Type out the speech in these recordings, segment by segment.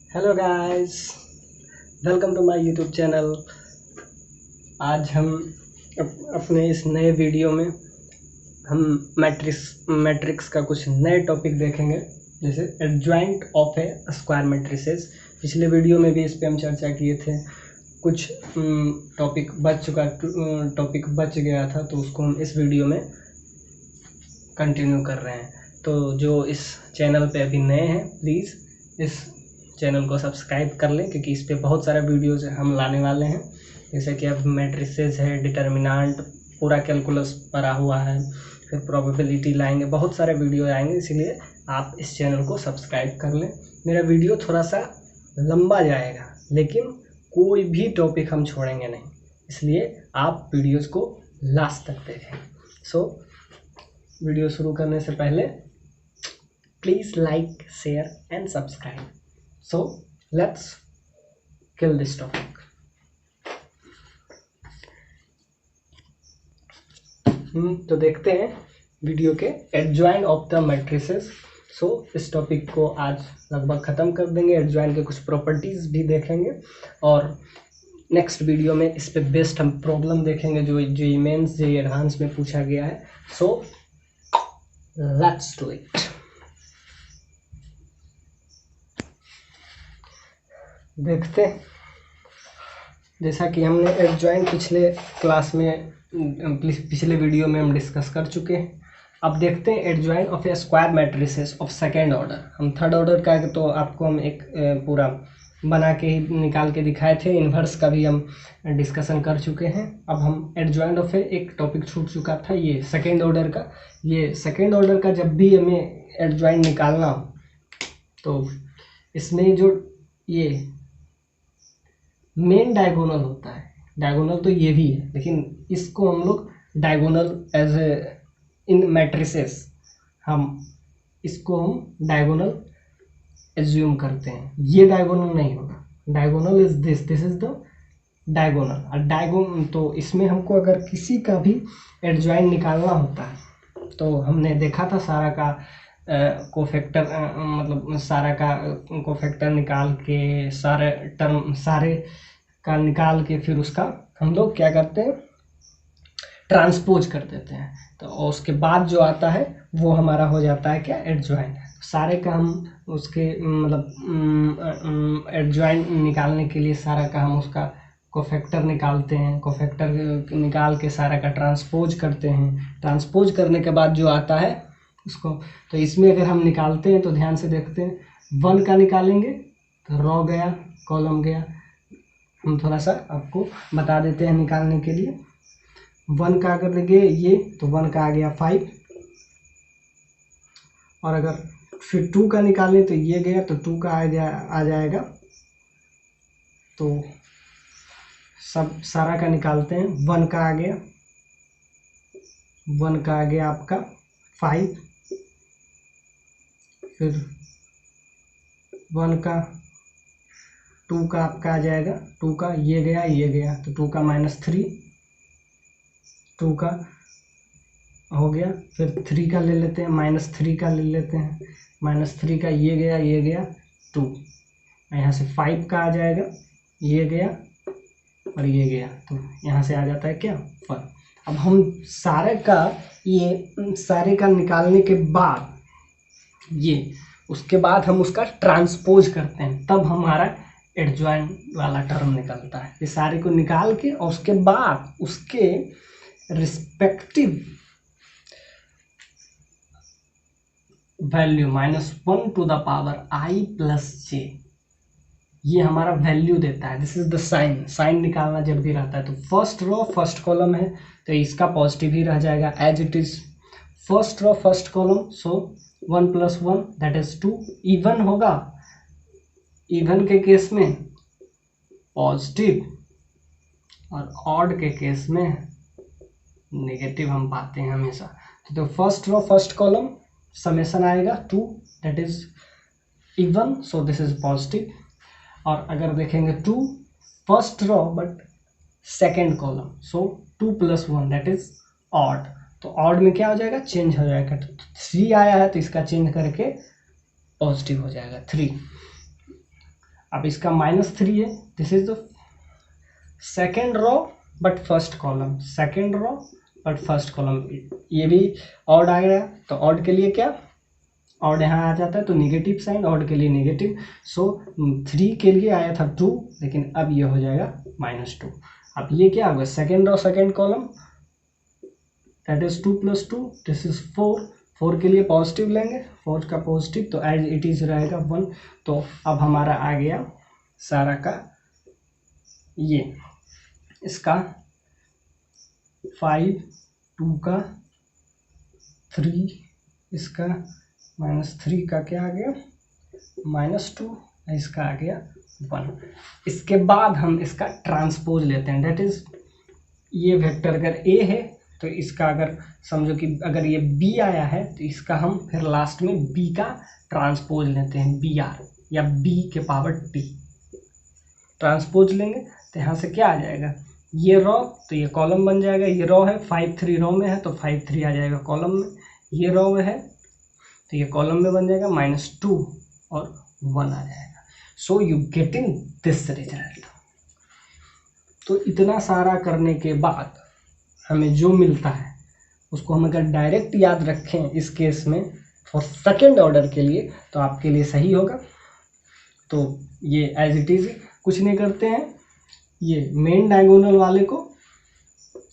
Hello guys, welcome to my YouTube channel. आज हम अपने इस नए वीडियो में हम मैट्रिक्स का कुछ नए टॉपिक देखेंगे, जैसे adjoint of A square matrices. पिछले वीडियो में भी इस पे हम चर्चा किए थे। कुछ टॉपिक बच गया था, तो उसको हम इस वीडियो में कंटिन्यू कर रहे हैं। तो जो इस चैनल पे अभी नए हैं, प्लीज़ इस चैनल को सब्सक्राइब कर लें, क्योंकि इस पे बहुत सारे वीडियोज़ हम लाने वाले हैं। जैसे कि अब मैट्रिसेस है, डिटर्मिनेंट, पूरा कैलकुलस पढ़ा हुआ है, फिर प्रोबेबिलिटी लाएंगे, बहुत सारे वीडियो आएंगे। इसीलिए आप इस चैनल को सब्सक्राइब कर लें। मेरा वीडियो थोड़ा सा लंबा जाएगा, लेकिन कोई भी टॉपिक हम छोड़ेंगे नहीं, इसलिए आप वीडियोज़ को लास्ट तक देखें। सो वीडियो शुरू करने से पहले please like, share and subscribe. So let's kill this topic. तो देखते हैं वीडियो के एडजॉइंट ऑफ द मैट्रिसेस। इस टॉपिक को आज लगभग ख़त्म कर देंगे। एडजॉइंट के कुछ प्रॉपर्टीज़ भी देखेंगे, और नेक्स्ट वीडियो में इस पे बेस्ड हम प्रॉब्लम देखेंगे जो जेईई मेंस, जेईई एडवांस में पूछा गया है। So let's do it. देखते हैं, जैसा कि हमने एडजॉइंट पिछले वीडियो में हम डिस्कस कर चुके हैं। अब देखते हैं adjoint of A square matrices of second order. हम थर्ड ऑर्डर का तो आपको हम एक पूरा बना के ही निकाल के दिखाए थे। इन्वर्स का भी हम डिस्कशन कर चुके हैं। अब हम एडजॉइंट ऑफ एक टॉपिक छूट चुका था, ये सेकेंड ऑर्डर का। ये सेकेंड ऑर्डर का जब भी हमें एडजॉइंट निकालना हो, तो इसमें जो ये मेन डायगोनल होता है, डायगोनल तो ये भी है, लेकिन इसको हम लोग diagonal as A in matrices हम डायगोनल एज्यूम करते हैं। ये डायगोनल नहीं होगा, diagonal is this is the diagonal. तो इसमें हमको अगर किसी का भी एडजॉइंट निकालना होता है, तो हमने देखा था सारा का कोफैक्टर, मतलब सारा का कोफैक्टर निकाल के, सारे का निकाल के फिर उसका हम लोग क्या करते हैं, ट्रांसपोज कर देते हैं। तो उसके बाद जो आता है वो हमारा हो जाता है क्या, एडजॉइंट। सारे का हम उसके मतलब एडजॉइंट निकालने के लिए सारा का हम उसका कोफैक्टर निकालते हैं। कोफैक्टर निकाल के सारा का ट्रांसपोज करते हैं। ट्रांसपोज करने के बाद जो आता है उसको, तो इसमें अगर हम निकालते हैं तो ध्यान से देखते हैं, 1 का निकालेंगे तो रो गया, कॉलम गया। हम थोड़ा सा आपको बता देते हैं निकालने के लिए। 1 का अगर देंगे ये, तो 1 का आ गया 5, और अगर फिर 2 का निकालें तो ये गया, तो 2 का आ जाएगा। तो सब सारा का निकालते हैं। 1 का आ गया, 1 का आ गया आपका 5, फिर 1 का 2 का आपका आ जाएगा, 2 का ये गया, तो 2 का -3, 2 का हो गया। फिर 3 का ले लेते हैं, -3 का ले लेते हैं, -3 का ये गया 2। यहाँ से 5 का आ जाएगा, ये गया और ये गया, तो यहाँ से आ जाता है क्या, 1। अब हम सारे का निकालने के बाद उसके बाद हम उसका ट्रांसपोज करते हैं, तब हमारा एडजॉइंट वाला टर्म निकलता है। ये सारे को निकाल के और उसके बाद उसके respective value -1 to the power i + j, ये हमारा वैल्यू देता है। दिस इज द साइन निकालना जब भी रहता है, तो फर्स्ट रो फर्स्ट कॉलम है, तो इसका पॉजिटिव ही रह जाएगा as it is. First row first column, so 1 + 1 that is 2। Even होगा, इवन के केस में पॉजिटिव, और ऑड के केस में नेगेटिव हम पाते हैं हमेशा। तो first row first column summation आएगा 2, that is even, so this is positive. और अगर देखेंगे 2 first row but second column, so 2 + 1 that is odd. तो ऑड में क्या हो जाएगा, चेंज हो जाएगा। तो 3 आया है, तो इसका चेंज करके पॉजिटिव हो जाएगा 3। अब इसका -3 है, this is the second row but first column, second row but first column. ये भी ऑड आ गया, तो ऑड के लिए क्या, ऑड यहाँ आ जाता है तो नेगेटिव साइन, ऑड के लिए नेगेटिव। सो 3 के लिए आया था 2, लेकिन अब ये हो जाएगा -2। अब ये क्या होगा, second row second column, that is 2 + 2, this is 4। 4 के लिए पॉजिटिव लेंगे, 4 का पॉजिटिव, तो एज इट इज रहेगा 1। तो अब हमारा आ गया सारा का ये, इसका 5, 2 का 3, इसका -3 का क्या आ गया -2, इसका आ गया 1। इसके बाद हम इसका ट्रांसपोज लेते हैं, डेट इज ये वेक्टर अगर ए है तो इसका अगर समझो कि अगर ये बी आया है तो इसका हम फिर लास्ट में बी का ट्रांसपोज लेते हैं, BR या b के पावर t ट्रांसपोज लेंगे। तो यहाँ से क्या आ जाएगा, ये रो तो ये कॉलम बन जाएगा, ये रो है 5 3 रो में है तो 5 3 आ जाएगा कॉलम में, ये रो में है तो ये कॉलम में बन जाएगा -2 और 1 आ जाएगा। So you getting this result. तो इतना सारा करने के बाद हमें जो मिलता है उसको हम अगर डायरेक्ट याद रखें इस केस में फॉर सेकेंड ऑर्डर के लिए तो आपके लिए सही होगा। तो ये एज इट इज कुछ नहीं करते हैं, ये मेन डायगोनल वाले को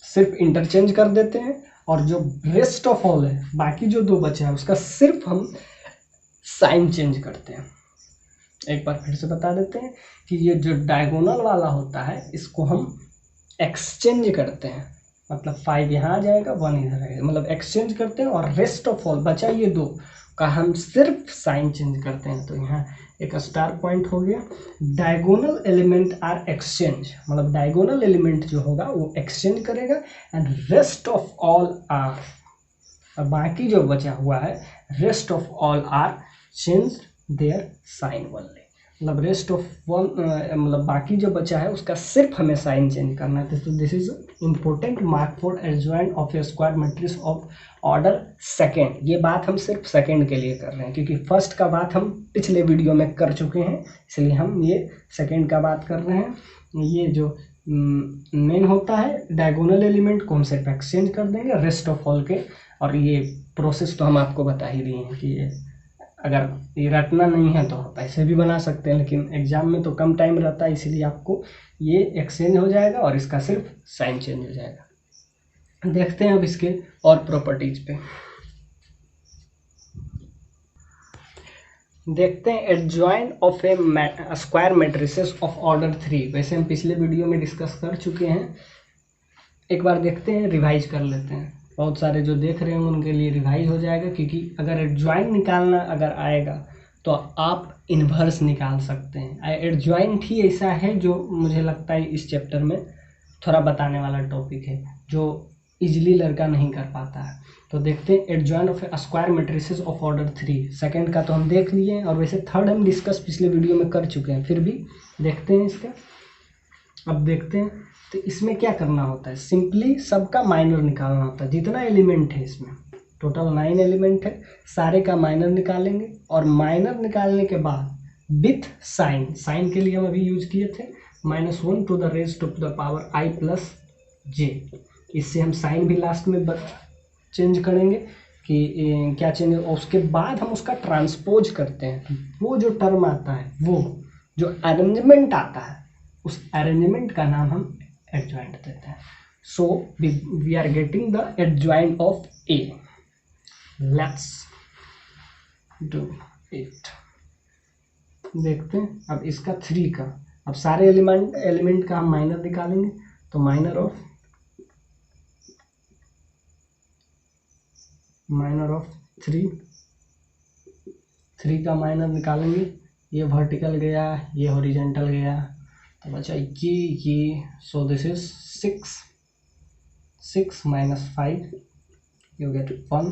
सिर्फ इंटरचेंज कर देते हैं और जो रेस्ट ऑफ ऑल है, बाकी जो 2 बचे हैं उसका सिर्फ हम साइन चेंज करते हैं। एक बार फिर से बता देते हैं कि ये जो डायगोनल वाला होता है इसको हम एक्सचेंज करते हैं, मतलब 5 यहाँ आ जाएगा 1 इधर आएगा, मतलब एक्सचेंज करते हैं। और रेस्ट ऑफ ऑल बचा ये 2 का हम सिर्फ साइन चेंज करते हैं। तो यहाँ एक स्टार पॉइंट हो गया, डायगोनल एलिमेंट आर एक्सचेंज, मतलब डायगोनल एलिमेंट जो होगा वो एक्सचेंज करेगा and rest of all are, और बाकी जो बचा हुआ है rest of all are change their sign only, मतलब रेस्ट ऑफ वन मतलब बाकी जो बचा है उसका सिर्फ हमें साइन चेंज करना है। तो this is important mark for adjoint of A square matrix of order second. ये बात हम सिर्फ सेकेंड के लिए कर रहे हैं क्योंकि फर्स्ट का बात हम पिछले वीडियो में कर चुके हैं, इसलिए हम ये सेकेंड का बात कर रहे हैं। ये जो मेन होता है डायगोनल एलिमेंट को हम सिर्फ एक्सचेंज कर देंगे रेस्ट ऑफ ऑल के, और ये प्रोसेस तो हम आपको बता ही दिए हैं कि ये अगर ये रटना नहीं है तो आप ऐसे भी बना सकते हैं, लेकिन एग्जाम में तो कम टाइम रहता है इसलिए आपको ये एक्सचेंज हो जाएगा और इसका सिर्फ साइन चेंज हो जाएगा। देखते हैं अब इसके और प्रॉपर्टीज पे, देखते हैं adjoint of A square matrices of order 3। वैसे हम पिछले वीडियो में डिस्कस कर चुके हैं, एक बार देखते हैं, रिवाइज कर लेते हैं। बहुत सारे जो देख रहे हैं उनके लिए रिवाइज हो जाएगा, क्योंकि अगर एडजॉइंट निकालना अगर आएगा तो आप इन्वर्स निकाल सकते हैं। एडजॉइंट ही ऐसा है जो मुझे लगता है इस चैप्टर में थोड़ा बताने वाला टॉपिक है, जो इजीली लड़का नहीं कर पाता है। तो देखते हैं adjoint of square matrices of order 3। Second का तो हम देख लिए हैं, और वैसे थर्ड हम डिस्कस पिछले वीडियो में कर चुके हैं, फिर भी देखते हैं इसका। अब देखते हैं तो इसमें क्या करना होता है, सिंपली सबका माइनर निकालना होता है। जितना एलिमेंट है इसमें टोटल 9 एलिमेंट है, सारे का माइनर निकालेंगे, और माइनर निकालने के बाद विथ साइन, साइन के लिए हम अभी यूज किए थे -1 to the raise to the power i plus j। इससे हम साइन भी लास्ट में चेंज करेंगे कि क्या चेंज, उसके बाद हम उसका ट्रांसपोज करते हैं। वो जो टर्म आता है, वो जो अरेंजमेंट आता है, उस अरेंजमेंट का नाम हम एडजॉइंट देते हैं। So we are getting the adjoint of A. Let's do it. देखते हैं अब इसका 3 का, अब सारे एलिमेंट का हम माइनर निकालेंगे। तो माइनर ऑफ 3 का माइनर निकालेंगे। ये वर्टिकल गया, ये हॉरिजॉन्टल गया, तो बचा ये। सो दिस इज 6 - 5 यू गेट 1।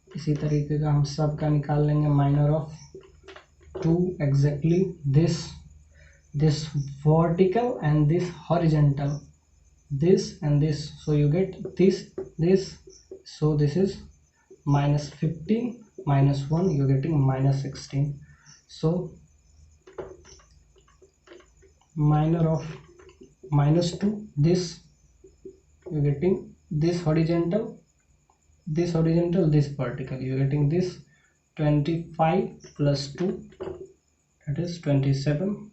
इसी तरीके का हम सब का निकाल लेंगे। Minor of 2 exactly this vertical and this horizontal, this and this, so you get this, so this is -15 - 1, you're getting -16. So minor of -2, this you're getting this horizontal, this vertical, you're getting this 25 plus 2, that is 27,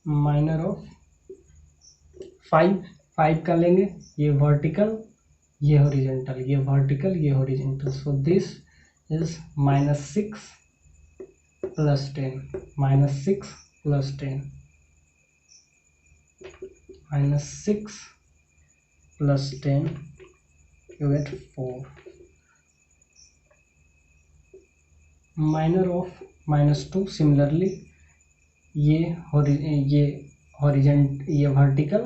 minor of 5 का लेंगे, ये vertical ये horizontal, ये vertical ये horizontal, so this is -6 plus 10, -6 plus 10, -6 plus 10, you get 4. Minor of -2, similarly ये horizontal, ये vertical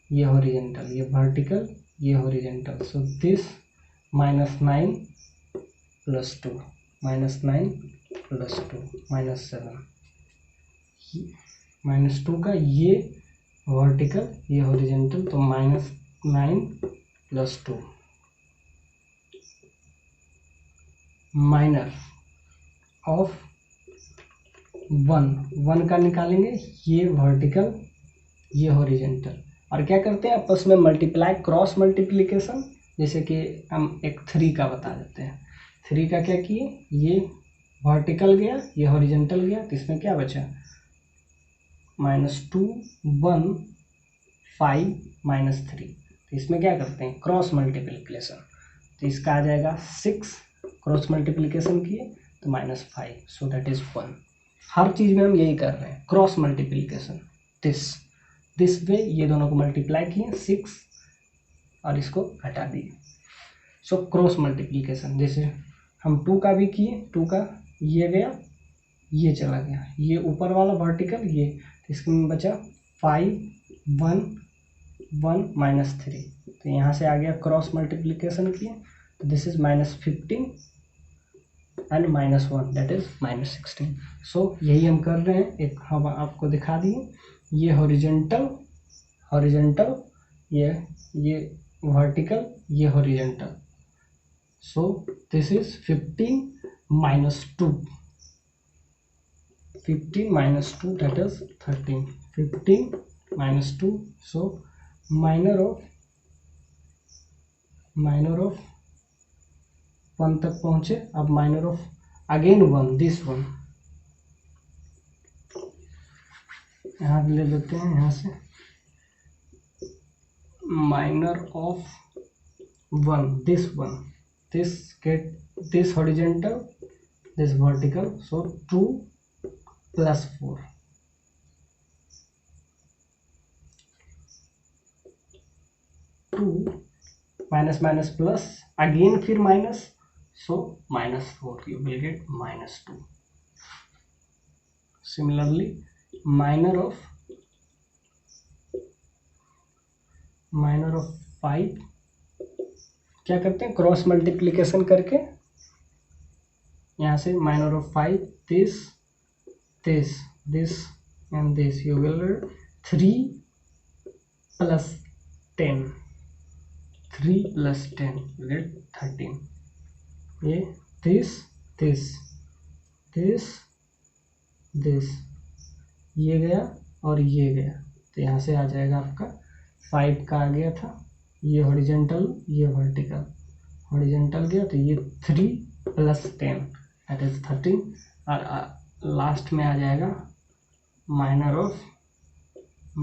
ये horizontal, ये वर्टिकल ये horizontal, so this -9 plus 2, -9 plus 2, -7, -2 का ये वर्टिकल ये हॉरिजॉन्टल, तो -9 plus 2, माइनर ऑफ 1 का निकालेंगे, ये वर्टिकल ये हॉरिजॉन्टल, और क्या करते हैं आपस में मल्टीप्लाई, क्रॉस मल्टीप्लिकेशन, जैसे कि हम एक 3 का बता देते हैं, 3 का क्या किए, ये वर्टिकल गया ये हॉरिजॉन्टल गया, तो इसमें क्या बचा -2 1 5 -3, तो इसमें क्या करते हैं क्रॉस मल्टीप्लिकेशन, तो इसका आ जाएगा 6, क्रॉस मल्टीप्लिकेशन किए तो -5, सो दैट इज 1। हर चीज़ में हम यही कर रहे हैं, क्रॉस मल्टीप्लिकेशन, दिस वे ये दोनों को मल्टीप्लाई किए 6 और इसको हटा दिए, सो क्रॉस मल्टीप्लिकेशन, जैसे हम 2 का भी किए, 2 का ये गया ये चला गया, ये ऊपर वाला वर्टिकल ये, तो इसमें बचा 5 1 1 -3, तो यहाँ से आ गया क्रॉस मल्टीप्लिकेशन किए, तो this is -15 and -1 that is -16, सो यही हम कर रहे हैं, एक हम आपको दिखा दिए, ये हॉरिजॉन्टल ये वर्टिकल ये horizontal, so this is 15 -2, 15 -2 that is 13, 15 -2, so minor of 1 तक पहुंचे, अब minor of again 1, this one यहाँ ले लेते हैं, यहाँ से minor of 1, this one, this get this horizontal this vertical, so 2 plus 4, 2 minus plus again फिर minus, so -4, you will get -2. Similarly minor of 5 क्या करते हैं क्रॉस मल्टीप्लिकेशन करके, यहाँ से minor of 5 this and this, you will get 3 plus 10, 3 plus 10 you get 13, ये this ये गया और ये गया, तो यहाँ से आ जाएगा आपका 5 का आ गया था, ये हॉरिजॉन्टल ये वर्टिकल, हॉरिजॉन्टल गया तो ये 3 plus 10 दैट इज 13, और लास्ट में आ जाएगा माइनर ऑफ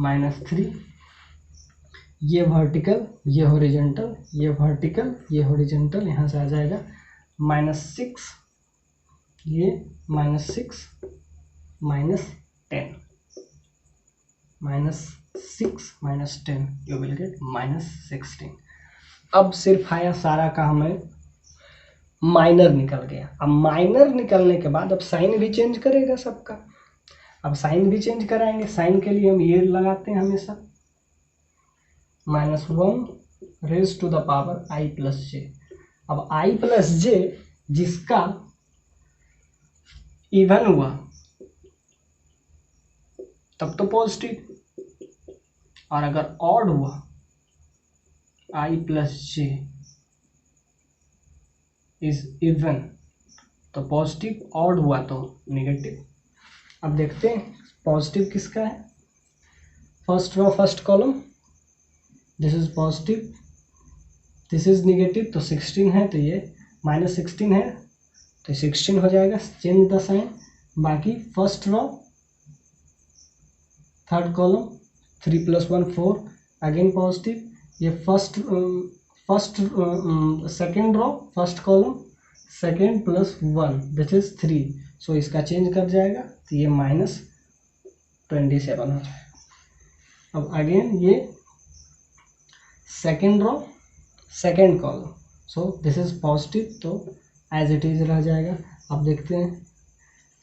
-3, ये वर्टिकल ये हॉरिजॉन्टल ये वर्टिकल ये हॉरिजॉन्टल, यहाँ से आ जाएगा -6, ये -6 -10, -6 -10 यू विल गेट -16। अब सिर्फ आया सारा का हमें माइनर निकल गया। अब माइनर निकलने के बाद अब साइन भी चेंज करेगा सबका। अब साइन भी चेंज कराएंगे, साइन के लिए हम ये लगाते हैं हमेशा -1 raise to the power i plus J. अब i प्लस जे जिसका इवन हुआ तब तो पॉजिटिव, और अगर ऑड हुआ i plus j is even तो पॉजिटिव, ऑड हुआ तो नेगेटिव। अब देखते हैं पॉजिटिव किसका है। First row first column, this is positive, this is negative, तो 16 है तो ये -16 है तो 16 हो जाएगा, चेंज द साइन। बाकी first row third column 3 + 1 4, again positive. ये second row first column second +1 this is 3, so इसका चेंज कर जाएगा तो ये -27 हो जाएगा। अब अगेन ये second row second column, so this is positive तो एज इट इज रह जाएगा। अब देखते हैं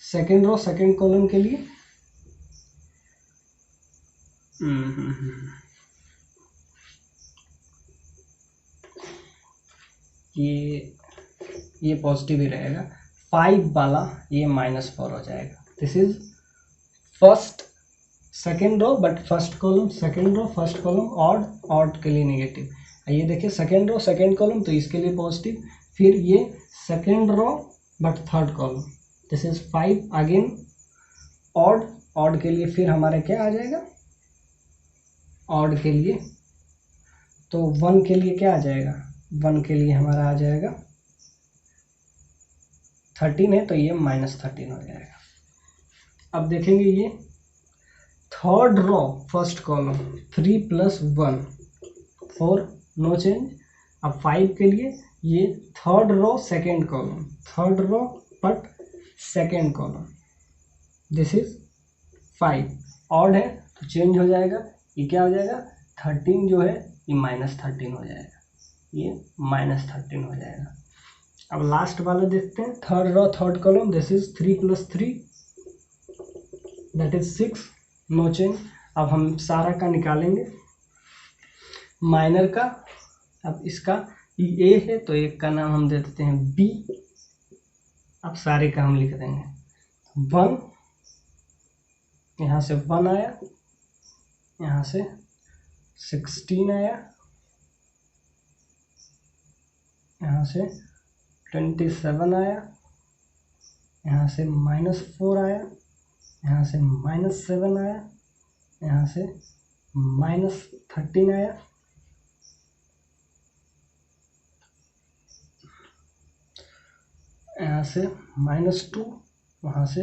सेकेंड रो सेकेंड कॉलम के लिए ये पॉजिटिव ही रहेगा। 5 वाला ये -4 हो जाएगा। This is first second row but first column, second row first column, odd के लिए नेगेटिव। ये देखिए सेकेंड रो सेकेंड कॉलम तो इसके लिए पॉजिटिव, फिर ये second row but third column, this is 5 again odd के लिए फिर हमारे क्या आ जाएगा, ऑड के लिए तो 1 के लिए क्या आ जाएगा, 1 के लिए हमारा आ जाएगा 13 है तो ये -13 हो जाएगा। अब देखेंगे ये third row first column 3 + 1 4, no change. अब 5 के लिए ये third row second column, third row but second column, this is 5, odd है तो चेंज हो जाएगा। ये क्या हो जाएगा 13 जो है ये -13 हो जाएगा, ये -13 हो जाएगा। अब लास्ट वाला देखते हैं third row third column, this is 3 + 3 that is 6, no change. अब हम सारा का निकालेंगे माइनर का। अब इसका ए है तो एक का नाम हम दे देते हैं बी। अब सारे का हम लिख देंगे 1, यहाँ से 1 आया, यहाँ से 16 आया, यहाँ से 27 आया, यहाँ से -4 आया, यहाँ से -7 आया, यहाँ से -13 आया, यहाँ से -2, वहाँ से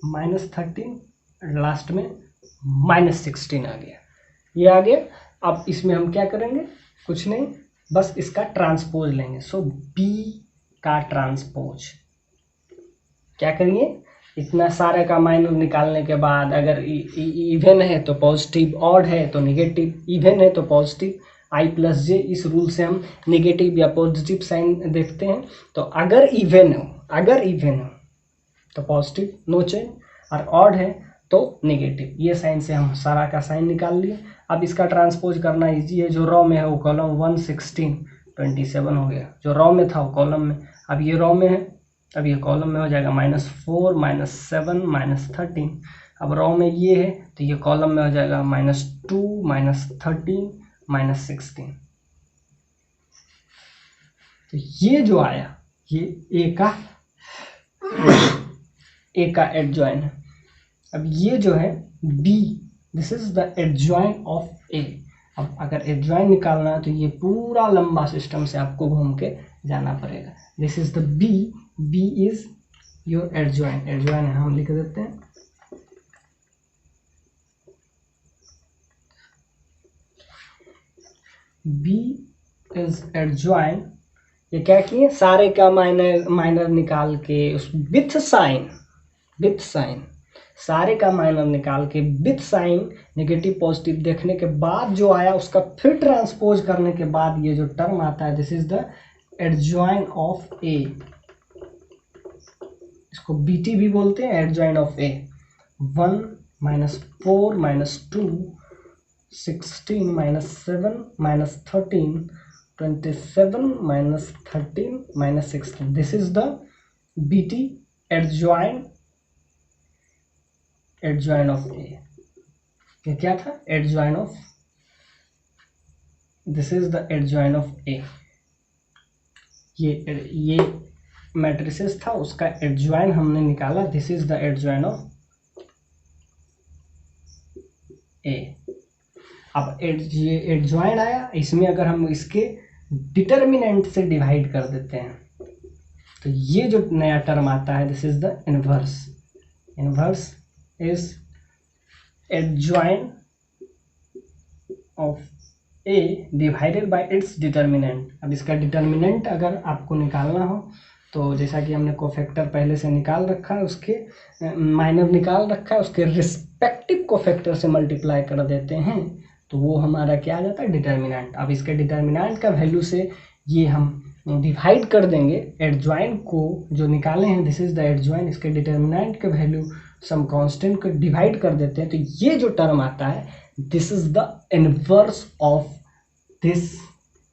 -13, लास्ट में -16 आ गया, ये आ गया। अब इसमें हम क्या करेंगे, कुछ नहीं, बस इसका ट्रांसपोज लेंगे। सो बी का ट्रांसपोज क्या करिए, इतना सारे का माइनर निकालने के बाद अगर इवन है तो पॉजिटिव, ऑड है तो नेगेटिव, इवन है तो पॉजिटिव, I+J इस रूल से हम नेगेटिव या पॉजिटिव साइन देखते हैं। तो अगर इवन हो तो पॉजिटिव नो चेंज, और ऑड है तो नेगेटिव। ये साइन से हम सारा का साइन निकाल लिए। अब इसका ट्रांसपोज करना इजी है, जो रो में है वो कॉलम 1 16 27 हो गया, जो रो में था वो कॉलम में, अब ये रो में है, अब ये कॉलम में हो जाएगा -4 -7 -13। अब रो में ये है तो ये कॉलम में हो जाएगा -2 -13 -16। तो ये जो आया ये ए का एडजॉइन है। अब ये जो है B, this is the adjoint of A. अब अगर एडजॉइन निकालना है तो ये पूरा लंबा सिस्टम से आपको घूम के जाना पड़ेगा। This is the B, B is your adjoin, adjoin हम लिख देते हैं। B is adjoin. ये क्या किए, सारे का माइनर निकाल के उस विथ साइन सारे का माइनर निकाल के विथ साइन नेगेटिव पॉजिटिव देखने के बाद जो आया उसका फिर ट्रांसपोज करने के बाद ये जो टर्म आता है, this is the adjoint of A. इसको बीटी भी बोलते हैं, adjoin of A. 1 -4 -2 16 -7 -13 27 -13 -16, this is the BT adjoint of A. ये क्या था, adjoint of, this is the adjoint of A. ये मैट्रिसेस था, उसका एडजॉइन हमने निकाला, this is the adjoint of A. अब ये एडजॉइन आया, इसमें अगर हम इसके डिटर्मिनेंट से डिवाइड कर देते हैं तो ये जो नया टर्म आता है, this is the inverse. Inverse is adjoin of A divided by its determinant. अब इसका डिटर्मिनेंट अगर आपको निकालना हो तो जैसा कि हमने कोफैक्टर पहले से निकाल रखा है, उसके माइनर निकाल रखा है, उसके रिस्पेक्टिव कोफैक्टर से मल्टीप्लाई कर देते हैं तो वो हमारा क्या आ जाता है, डिटर्मिनेंट। अब इसके डिटर्मिनेंट का वैल्यू से ये हम डिवाइड कर देंगे एडजॉइन को जो निकाले हैं, दिस इज द एडजॉइन, इसके डिटर्मिनेंट के वैल्यू सम कांस्टेंट को डिवाइड कर देते हैं तो ये जो टर्म आता है this is the inverse of this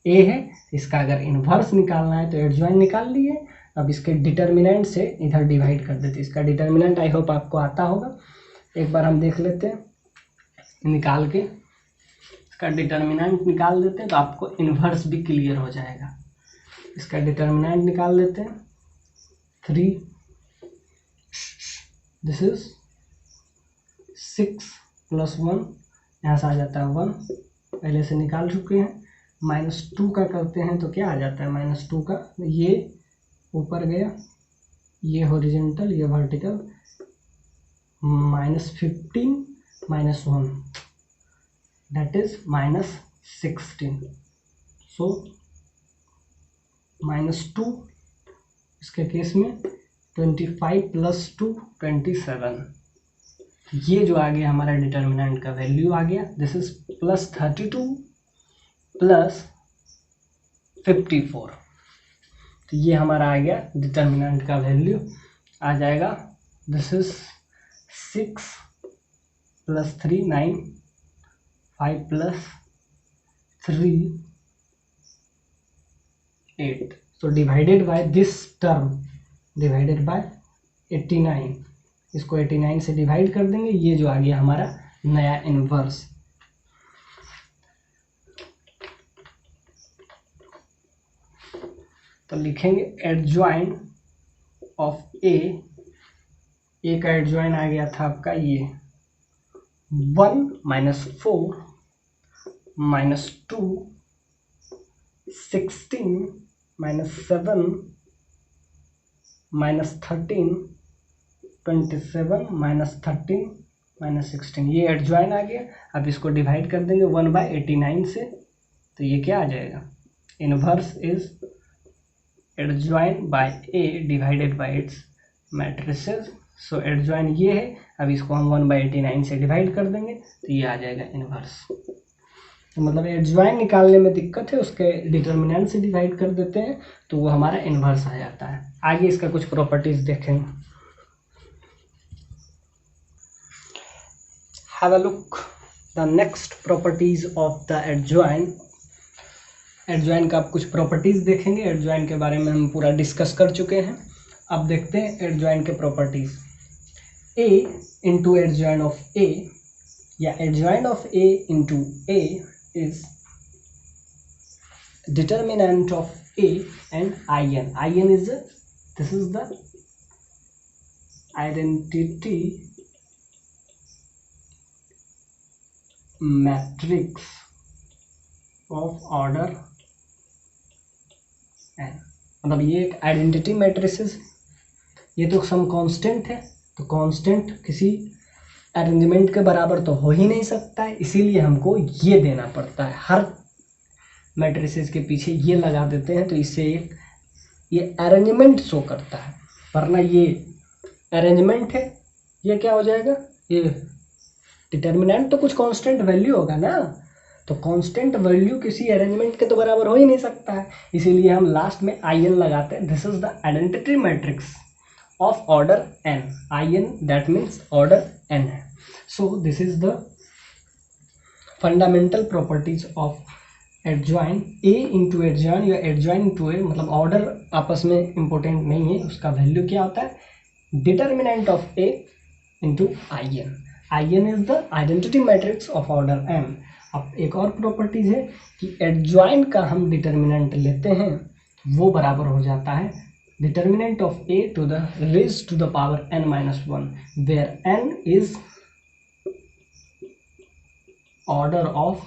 A है। इसका अगर इनवर्स निकालना है तो एडजॉइन निकाल लिए, अब इसके डिटर्मिनेंट से इधर डिवाइड कर देते हैं। इसका डिटर्मिनेंट आई होप आपको आता होगा, एक बार हम देख लेते हैं निकाल के। इसका डिटर्मिनेंट निकाल देते हैं तो आपको इनवर्स भी क्लियर हो जाएगा। इसका डिटर्मिनेंट निकाल देते हैं 3, दिस इज 6 + 1, यहाँ से आ जाता है 1, पहले से निकाल चुके हैं। -2 का करते हैं तो क्या आ जाता है, -2 का ये ऊपर गया, ये हॉरिजॉन्टल, ये वर्टिकल, -15 - 1 that is -16, so -2 इसके केस में 25 + 2 27। ये जो आ गया हमारा डिटर्मिनेंट का वैल्यू आ गया, दिस इज +32 + 54। तो ये हमारा आ गया डिटर्मिनेंट का वैल्यू आ जाएगा, this is 6 + 3 9, 5 + 3 8। so divided by this term, divided by 89, इसको 89 से डिवाइड कर देंगे, ये जो आ गया हमारा नया इनवर्स। तो लिखेंगे एडजॉइन ऑफ ए का एडजॉइन आ गया था आपका ये 1 - 4 - 2 16 - 7 - 13 27 - 13 - 16, ये एडजॉइन आ गया। अब इसको डिवाइड कर देंगे 1/89 से तो ये क्या आ जाएगा, inverse is adjoin by A divided by its matrices. So adjoin ये है, अब इसको हम 1/89 से डिवाइड कर देंगे तो ये आ जाएगा इनवर्स। तो मतलब एडजॉइन निकालने में दिक्कत है, उसके डिटर्मिनेंट से डिवाइड कर देते हैं तो वो हमारा इनवर्स आ जाता है। आगे इसका कुछ प्रॉपर्टीज देखेंगे। Have a look the next properties of the adjoin. Adjoin का आप कुछ प्रॉपर्टीज देखेंगे, एडजॉइन के बारे में हम पूरा डिस्कस कर चुके हैं। अब देखते हैं एडजॉइन के properties. A into adjoint of A या adjoint of A into A is determinant of A and In. In is this is the identity matrix of order n। मतलब ये एक आइडेंटिटी मैट्रिसेस, ये तो सम कांस्टेंट है, तो constant किसी arrangement के बराबर तो हो ही नहीं सकता है, इसीलिए हमको ये देना पड़ता है। हर मैट्रिसेस के पीछे ये लगा देते हैं तो इससे एक ये अरेंजमेंट शो करता है, वरना ये अरेंजमेंट है, ये क्या हो जाएगा, ये डिटर्मिनेंट तो कुछ कांस्टेंट वैल्यू होगा ना, तो कांस्टेंट वैल्यू किसी अरेंजमेंट के तो बराबर हो ही नहीं सकता है, इसीलिए हम लास्ट में IN लगाते हैं। This is the identity matrix of order n। IN that means order n है। So this is the fundamental properties of adjoin। A into adjoin या adjoin into A, मतलब ऑर्डर आपस में इम्पोर्टेंट नहीं है, उसका वैल्यू क्या होता है, determinant of A into IN। IN is the identity matrix of order n। अब एक और प्रॉपर्टीज है कि एडजॉइन का हम डिटर्मिनेंट लेते हैं वो बराबर हो जाता है determinant of A to the raised to the power n - 1 where n is order of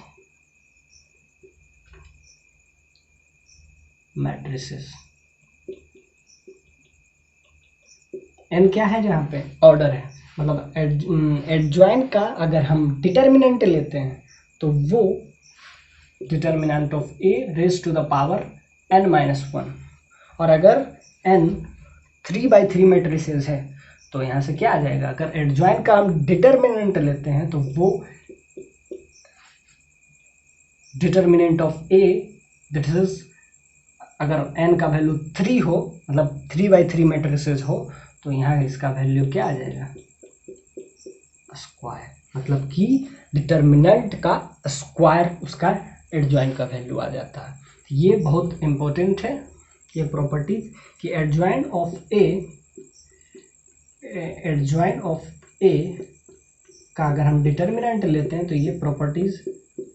matrices. N क्या है, जहाँ पे ऑर्डर है, मतलब एडजॉइन का अगर हम डिटर्मिनेंट लेते हैं तो वो determinant of A raise to the power n-1, और अगर n 3/3 मैट्रिसेस है तो यहाँ से क्या आ जाएगा, अगर एडजॉइन का हम डिटर्मिनेंट लेते हैं तो वो determinant of A, that is अगर n का वैल्यू 3 हो, मतलब 3/3 मैट्रिसेस हो, तो यहाँ इसका वैल्यू क्या आ जाएगा, स्क्वायर, मतलब कि डिटर्मिनेंट का स्क्वायर उसका एडजॉइन का वैल्यू आ जाता है। ये बहुत इंपॉर्टेंट है ये प्रॉपर्टीज कि एडजॉइन ऑफ ए का अगर हम डिटर्मिनेंट लेते हैं तो ये properties,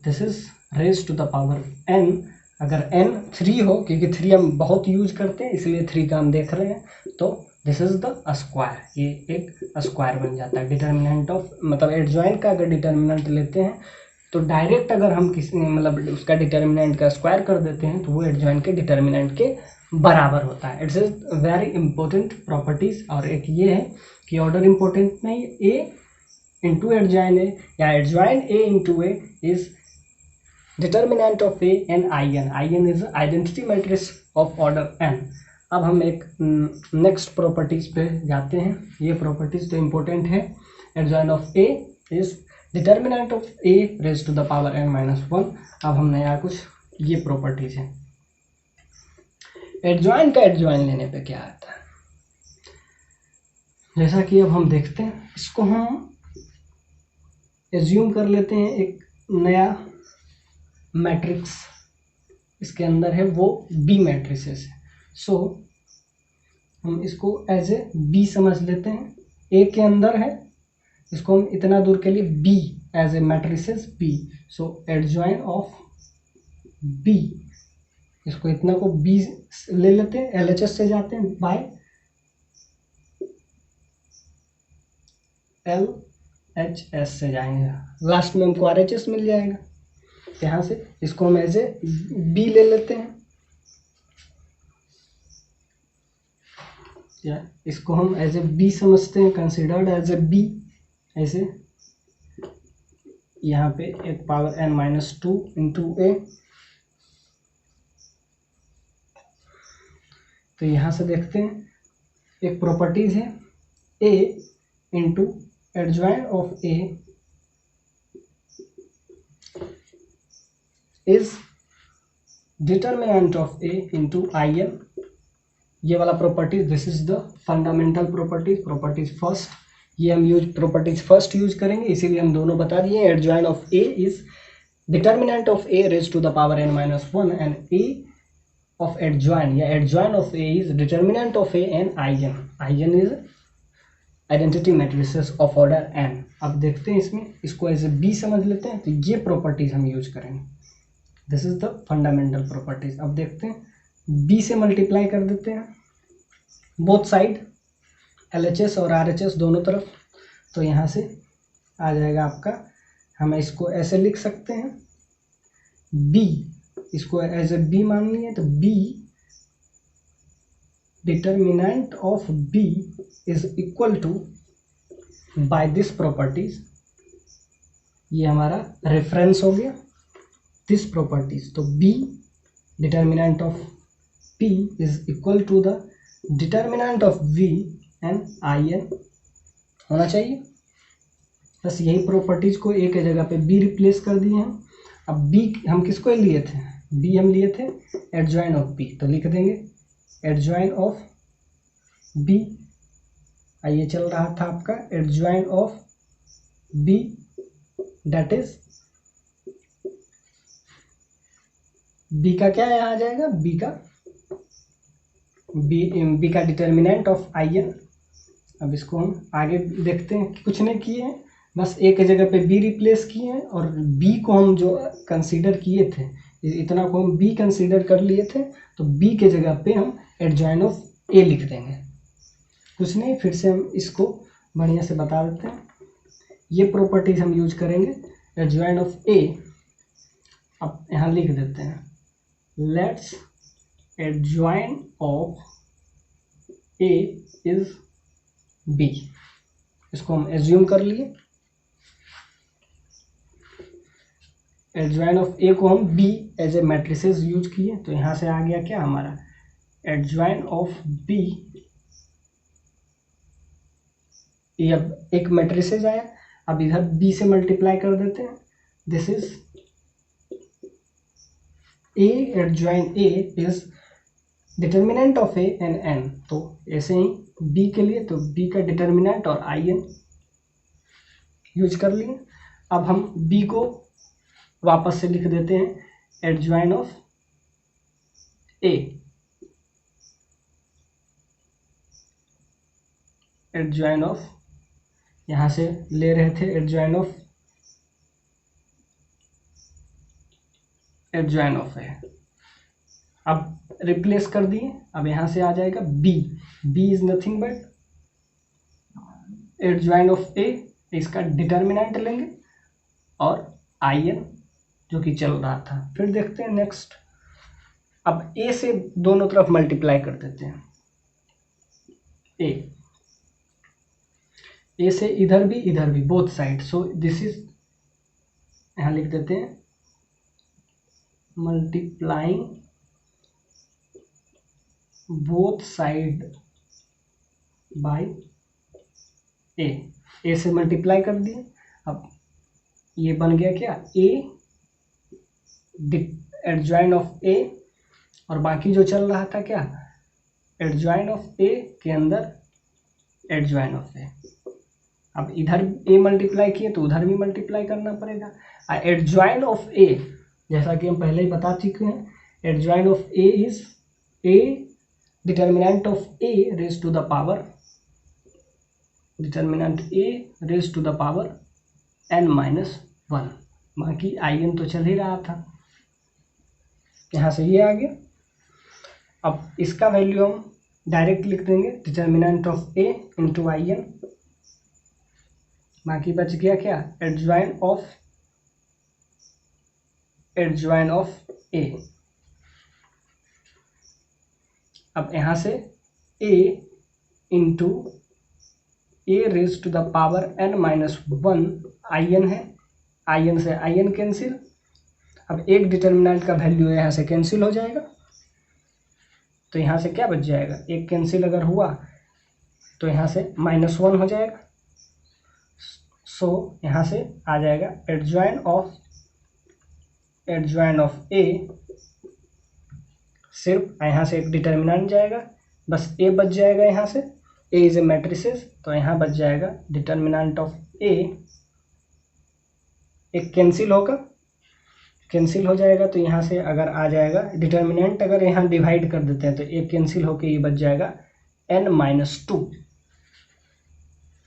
this is raise to the power n, अगर n 3 हो, क्योंकि 3 हम बहुत यूज करते हैं इसलिए 3 का हम देख रहे हैं, तो दिस इज द स्क्वायर, ये एक स्क्वायर बन जाता है डिटर्मिनेंट ऑफ, मतलब एडजॉइन का अगर डिटर्मिनेंट लेते हैं तो डायरेक्ट अगर हम किसी मतलब उसका डिटर्मिनेंट का स्क्वायर कर देते हैं तो वो एडजॉइन के डिटर्मिनेंट के बराबर होता है। It's very important properties. और एक ये है कि ऑर्डर इंपॉर्टेंट नहीं, ए इंटू एडजॉइन ए या adjoin A into A is determinant of A and I N is identity matrix of order n। अब हम एक नेक्स्ट प्रॉपर्टीज पे जाते हैं। ये प्रॉपर्टीज तो इम्पोर्टेंट है। Adjoin of A is determinant of A raise to the power n-1। अब हम नया कुछ ये प्रॉपर्टीज है। एडजॉइन का एडजॉइन लेने पे क्या आता है, जैसा कि अब हम देखते हैं, इसको हम एज्यूम कर लेते हैं एक नया मैट्रिक्स इसके अंदर है, वो बी मैट्रिसेस है। सो हम इसको एज ए बी समझ लेते हैं, ए के अंदर है, इसको हम इतना दूर के लिए B as A matrices B. So adjoin of B, इसको इतना को बी ले लेते हैं, LHS से जाते हैं बाय LHS से जाएंगे, लास्ट में हमको RHS मिल जाएगा। यहाँ से इसको हम एज ए बी ले लेते हैं, या इसको हम एज ए बी समझते हैं, कंसिडर्ड एज ए बी। ऐसे यहाँ पे एक पावर n-2 इंटू ए, तो यहाँ से देखते हैं एक प्रॉपर्टीज है, A into adjoint of A is determinant of A into I N. ये वाला properties, this is the fundamental properties first, ये हम प्रॉपर्टीज फर्स्ट यूज करेंगे, इसीलिए हम दोनों बता दिए। Adjoint of A is determinant of A raise to the power n-1 and A of adjoint या adjoint of A is determinant of A and I N is identity matrices of order n। अब देखते हैं इसमें, इसको as A B समझ लेते हैं, तो ये प्रॉपर्टीज हम यूज करेंगे, this is the fundamental properties. अब देखते हैं बी से मल्टीप्लाई कर देते हैं बोथ साइड, LHS और RHS दोनों तरफ, तो यहाँ से आ जाएगा आपका, हम इसको ऐसे लिख सकते हैं बी, इसको एज ए बी मान लिए, तो B determinant of B is equal to by this properties, ये हमारा रेफरेंस हो गया दिस प्रॉपर्टीज। तो B determinant of P is equal to the determinant of V and I n होना चाहिए। बस यही प्रॉपर्टीज को एक जगह पे बी रिप्लेस कर दिए हैं। अब बी हम किसको लिए थे, बी हम लिए थे एडजॉइन ऑफ बी, तो लिख देंगे एडजॉइन ऑफ बी, ये चल रहा था आपका adjoin of B, that is B का क्या यहाँ आ जाएगा, बी का डिटर्मिनेंट ऑफ आई एन। अब इसको हम आगे देखते हैं, कुछ नहीं किए हैं, बस एक जगह पे बी रिप्लेस किए हैं, और बी को हम जो कंसीडर किए थे, इतना को हम बी कंसीडर कर लिए थे, तो बी के जगह पे हम एडजॉइन ऑफ ए लिख देंगे। कुछ नहीं, फिर से हम इसको बढ़िया से बता देते हैं। ये प्रॉपर्टीज हम यूज करेंगे एडजॉइन ऑफ ए, अब यहाँ लिख देते हैं let's adjoin of A is B. इसको हम एज्यूम कर लिए, एडजॉइन ऑफ ए को हम B as A matrices use किए, तो यहाँ से आ गया क्या हमारा एडजॉइन ऑफ बी, ये अब एक मैट्रिसेस आया, अब इधर बी से मल्टीप्लाई कर देते हैं, this is A adjoin A is determinant of A and n, तो ऐसे ही बी के लिए तो बी का डिटर्मिनेंट और आई एन यूज कर लिए। अब हम बी को वापस से लिख देते हैं adjoin of A, adjoint of, यहाँ से ले रहे थे एडजॉइन ऑफ ए, अब रिप्लेस कर दिए, अब यहाँ से आ जाएगा B, B is nothing but adjoint of A, इसका डिटर्मिनेंट लेंगे और आई एन जो कि चल रहा था। फिर देखते हैं नेक्स्ट, अब ए से दोनों तरफ मल्टीप्लाई कर देते हैं, ए से इधर भी both side, so this is, यहाँ लिख देते हैं मल्टीप्लाइंग बोथ साइड बाय ए से मल्टीप्लाई कर दिए, अब ये बन गया क्या ए एडजॉइन ऑफ ए, और बाकी जो चल रहा था क्या एडजॉइन ऑफ ए के अंदर एडजॉइन ऑफ ए, अब इधर ए मल्टीप्लाई किए तो उधर भी मल्टीप्लाई करना पड़ेगा। एडजॉइन ऑफ ए, जैसा कि हम पहले ही बता चुके हैं, adjoin of A is A determinant of A raise to the power, determinant A raise to the power n-1, बाकी आई एन तो चल ही रहा था, यहाँ से ये आ गया। अब इसका वैल्यू हम डायरेक्ट लिख देंगे determinant of A into I N, बाकी बच गया क्या एडजॉइन ऑफ ए, अब यहाँ से a into A raise to the power n-1 I N है, आई एन से आई एन कैंसिल, अब एक डिटर्मिनेंट का वैल्यू यहाँ से कैंसिल हो जाएगा, तो यहाँ से क्या बच जाएगा, एक कैंसिल अगर हुआ तो यहाँ से -1 हो जाएगा, सो यहाँ से आ जाएगा एडजॉइन ऑफ ए, सिर्फ यहाँ से एक डिटर्मिनेंट जाएगा, बस ए बच जाएगा, यहाँ से ए इज ए मैट्रिसेस, तो यहाँ बच जाएगा डिटर्मिनेंट ऑफ ए, एक कैंसिल हो जाएगा, तो यहाँ से अगर आ जाएगा डिटर्मिनेंट, अगर यहाँ डिवाइड कर देते हैं तो एक कैंसिल होके ये बच जाएगा n-2।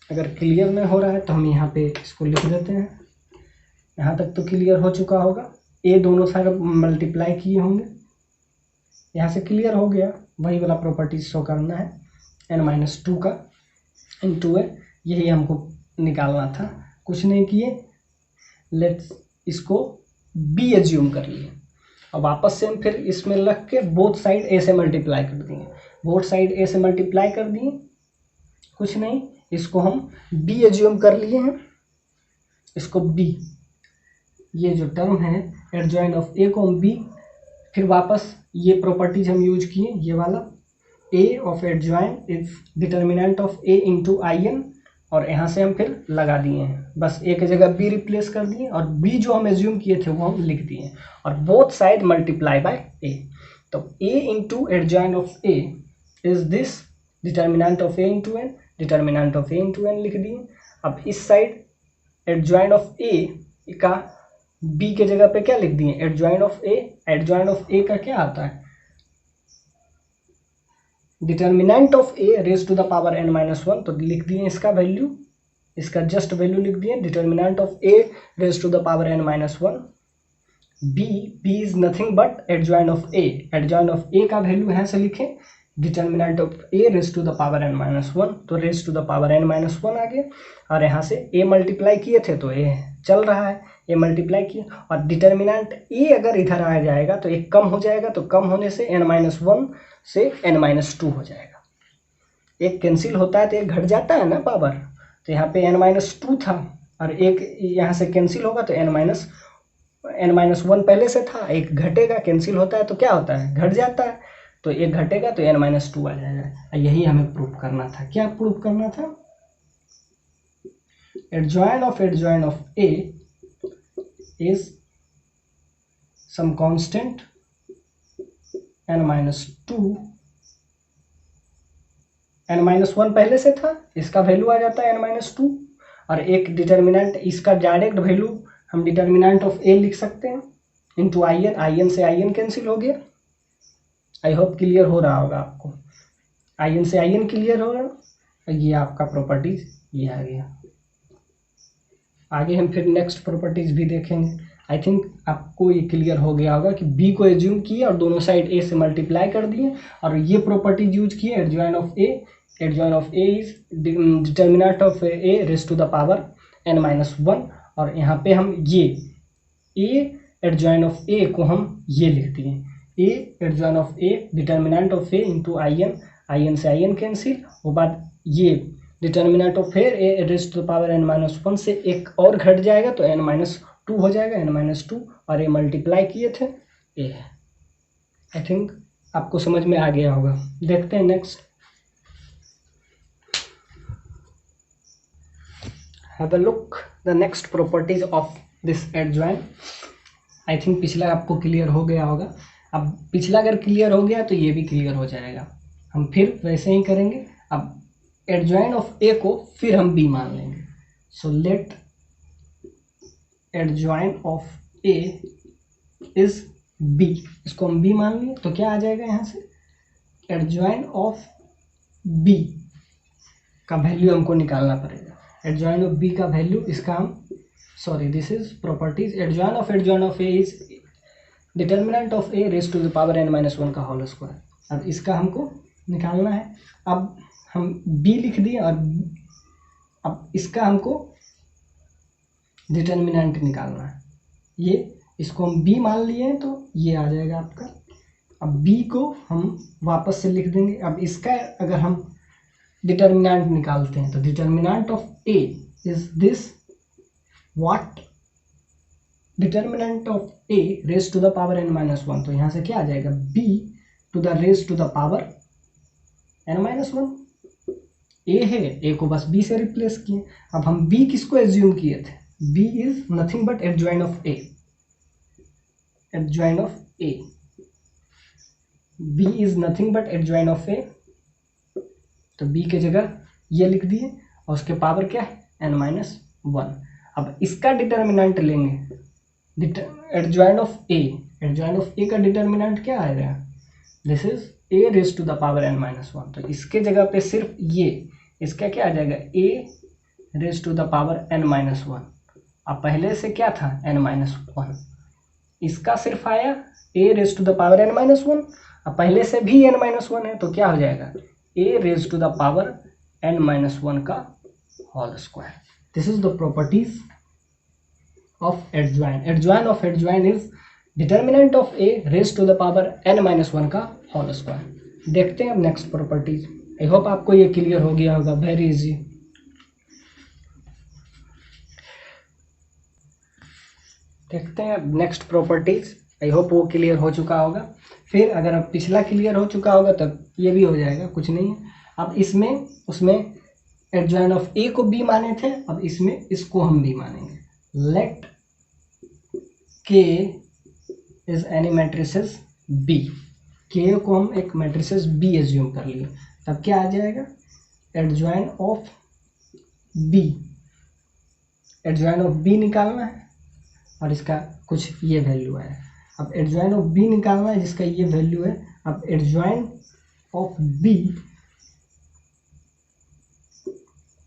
अगर क्लियर नहीं हो रहा है तो हम यहाँ पे इसको लिख देते हैं, यहाँ तक तो क्लियर हो चुका होगा, ए दोनों साइड मल्टीप्लाई किए होंगे, यहाँ से क्लियर हो गया, वही वाला प्रॉपर्टीज शो करना है n-2 का इंटू ए, यही हमको निकालना था, कुछ नहीं किए, लेट्स इसको बी एज्यूम कर लिए। अब वापस से हम फिर इसमें रख के बोथ साइड ए से मल्टीप्लाई कर दिए, बोथ साइड ए से मल्टीप्लाई कर दिए, कुछ नहीं, इसको हम बी एज्यूम कर लिए हैं, इसको बी, ये जो टर्म है एडजॉइन ऑफ ए को हम बी, फिर वापस ये प्रॉपर्टीज हम यूज किए, ये वाला A of adjoint is determinant of A into I N, और यहाँ से हम फिर लगा दिए हैं, बस ए की जगह बी रिप्लेस कर दिए, और बी जो हम एज्यूम किए थे वो हम लिख दिए, और both side multiply by A, तो A into adjoint of A is this determinant of A into N, determinant of A into N लिख दिए। अब इस साइड एडजॉइन ऑफ ए का बी के जगह पे क्या लिख दिए, adjoint of A, adjoint of A का क्या आता है determinant of A raise to the power n-1, तो लिख दिए इसका वैल्यू, इसका जस्ट वैल्यू लिख दिए, determinant of A raise to the power n-1, B is nothing but adjoint of A, adjoint of A का वैल्यू यहाँ से लिखें, determinant of A raise to the power n-1, तो raise to the power n-1 आ गया, और यहाँ से ए मल्टीप्लाई किए थे तो ए चल रहा है, ए मल्टीप्लाई किए, और डिटर्मिनेंट ए अगर इधर आ जाएगा तो एक कम हो जाएगा, तो कम होने से n-1 से n-2 हो जाएगा। एक कैंसिल होता है तो एक घट जाता है ना पावर, तो यहाँ पे n-2 था और एक यहाँ से कैंसिल होगा तो n-1 पहले से था, एक घटेगा, कैंसिल होता है तो क्या होता है, घट जाता है, तो एक घटेगा तो n-2 आ जाएगा। यही हमें प्रूव करना था। क्या प्रूव करना था? adjoint of A is some constant n-2, n-1 पहले से था, इसका वैल्यू आ जाता है n-2, और एक डिटर्मिनेंट, इसका डायरेक्ट वैल्यू हम डिटर्मिनेंट ऑफ ए लिख सकते हैं into I N, I N से आई एन कैंसिल हो गया। आई होप क्लियर हो रहा होगा आपको, आई एन से आई एन क्लियर हो रहा। ये आपका प्रॉपर्टीज ये आ गया। आगे हम फिर नेक्स्ट प्रॉपर्टीज भी देखेंगे। आई थिंक आपको ये क्लियर हो गया होगा कि बी को एज्यूम किए और दोनों साइड ए से मल्टीप्लाई कर दिए और ये प्रॉपर्टीज यूज किए, adjoint of A is determinant of A raise to the power n-1, और यहाँ पे हम ये ए एडजॉइन ऑफ ए को हम ये लिख दिए, A adjoint of A determinant of A into I N से आई एन कैंसिल, वो बाद ये determinant of A raise to the power n-1 से एक और घट जाएगा तो n-2 हो जाएगा, n-2, और ये मल्टीप्लाई किए थे ए है। आई थिंक आपको समझ में आ गया होगा। देखते हैं next. Have a look the next properties of this adjoin. I think पिछला आपको क्लियर हो गया होगा। अब पिछला अगर क्लियर हो गया तो ये भी क्लियर हो जाएगा। हम फिर वैसे ही करेंगे। अब एडजॉइन ऑफ ए को फिर हम बी मान लेंगे। So let adjoint of A is B, इसको हम बी मान लिए तो क्या आ जाएगा यहाँ से, एडजॉइन ऑफ बी का वैल्यू हमको निकालना पड़ेगा। एडजॉइन ऑफ बी का वैल्यू, इसका हम this is properties. Adjoint of A is determinant of A raise to the power n-1 का होल स्क्वायर। अब इसका हमको निकालना है। अब हम b लिख दिए और अब इसका हमको डिटर्मिनेंट निकालना है। ये इसको हम b मान लिए हैं तो ये आ जाएगा आपका। अब b को हम वापस से लिख देंगे। अब इसका अगर हम डिटर्मिनेंट निकालते हैं तो determinant of a is this what, determinant of a raise to the power n-1, तो यहाँ से क्या आ जाएगा, b to the raise to the power n-1। a है, a को बस b से रिप्लेस किए। अब हम b किसको एज्यूम किए थे, b is nothing but adjoint of a, adjoint of a, b is nothing but adjoint of a, तो b के जगह ये लिख दिए और उसके पावर क्या है n-1। अब इसका डिटर्मिनेंट लेंगे, adjoint of a, adjoint of a का डिटर्मिनेंट क्या आएगा, this is a raise to the power n-1, तो इसके जगह पे सिर्फ ये, इसका क्या आ जाएगा, a raise to the power n-1। अब पहले से क्या था n-1, इसका सिर्फ आया a raise to the power n-1। अब पहले से भी n-1 है तो क्या हो जाएगा, a raise to the power n-1 का whole square. This is the properties of adjoint. Adjoint of adjoint is determinant of a raise to the power n-1 का होल स्क्वायर। देखते हैं अब नेक्स्ट प्रॉपर्टीज। आई होप आपको ये clear हो गया होगा, वेरी इजी। देखते हैं अब नेक्स्ट प्रॉपर्टीज। आई होप वो क्लियर हो चुका होगा। फिर अगर अब पिछला क्लियर हो चुका होगा तब ये भी हो जाएगा, कुछ नहीं है। अब इसमें उसमें एडजॉइन ऑफ ए को बी माने थे, अब इसमें इसको हम बी मानेंगे। लेट के इज एनी मैट्रिसेस बी, के को हम एक मैट्रिसेस बी एज्यूम कर लिए, तब क्या आ जाएगा, adjoint of B, adjoint of B निकालना है और इसका कुछ ये वैल्यू है। अब एडजॉइन ऑफ बी निकालना है जिसका ये वैल्यू है। अब एडजॉइन ऑफ बी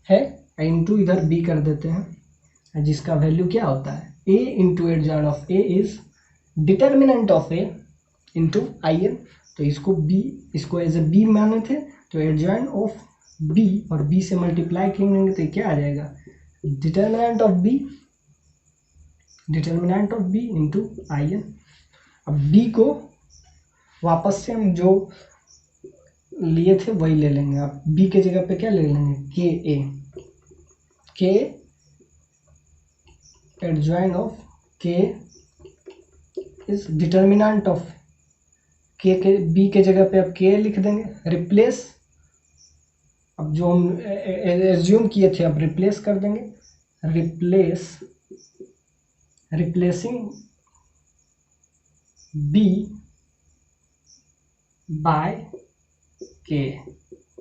है इंटू इधर बी कर देते हैं, जिसका वैल्यू क्या होता है, a into adjoint of a is determinant of a into I N. तो इसको b, इसको एज ए b माने थे तो एडजॉइन ऑफ b और b से मल्टीप्लाई करेंगे तो क्या आ जाएगा, determinant of b determinant of B into I N. अब बी को वापस से हम जो लिए थे वही ले लेंगे। अब बी के जगह पे क्या ले लेंगे, के ए, के एडजॉइन ऑफ के इज डिटर्मिनेंट ऑफ के बी के जगह पे अब के लिख देंगे, रिप्लेस, अब जो हम एज्यूम किए थे अब रिप्लेस कर देंगे, रिप्लेसिंग बी बाय के।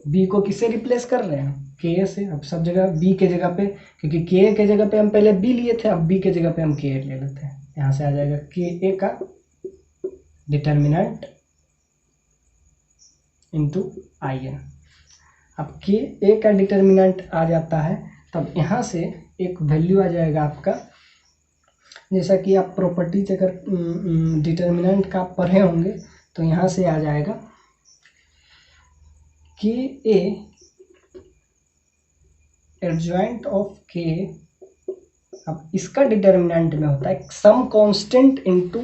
बी को किससे रिप्लेस कर रहे हैं, के से। अब सब जगह बी के जगह पे, क्योंकि के के जगह पे हम पहले बी लिए थे, अब बी के जगह पे हम के ले लेते हैं। यहाँ से आ जाएगा के ए का डिटर्मिनेंट इंटू आई एन। अब के ए का डिटर्मिनेंट आ जाता है, तब यहाँ से एक वैल्यू आ जाएगा आपका, जैसा कि आप प्रॉपर्टीज अगर डिटर्मिनेंट का पढ़े होंगे तो यहाँ से आ जाएगा के ए एडजॉइंट ऑफ के। अब इसका डिटर्मिनेंट में होता है सम कांस्टेंट इनटू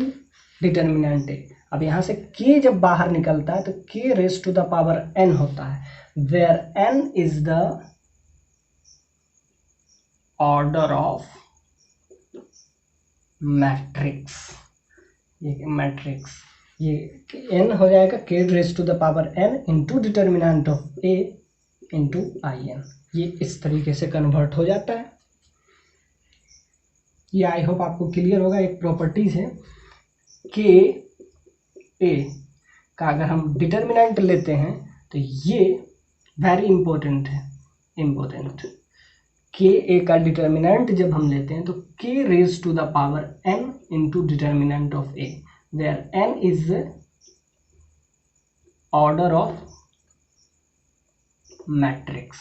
डिटर्मिनेंट ए। अब यहाँ से के जब बाहर निकलता है तो K raise to the power n होता है, where n is the order of matrix. ये मैट्रिक्स, ये n हो जाएगा K raise to the power n into determinant of a into I N. ये इस तरीके से कन्वर्ट हो जाता है। ये आई होप आपको क्लियर होगा। एक प्रॉपर्टीज है के ए का अगर हम डिटर्मिनेंट लेते हैं तो ये वेरी इंपॉर्टेंट है, इम्पोर्टेंट। के ए का डिटर्मिनेंट जब हम लेते हैं तो K raise to the power n into determinant of A, where n is order of matrix.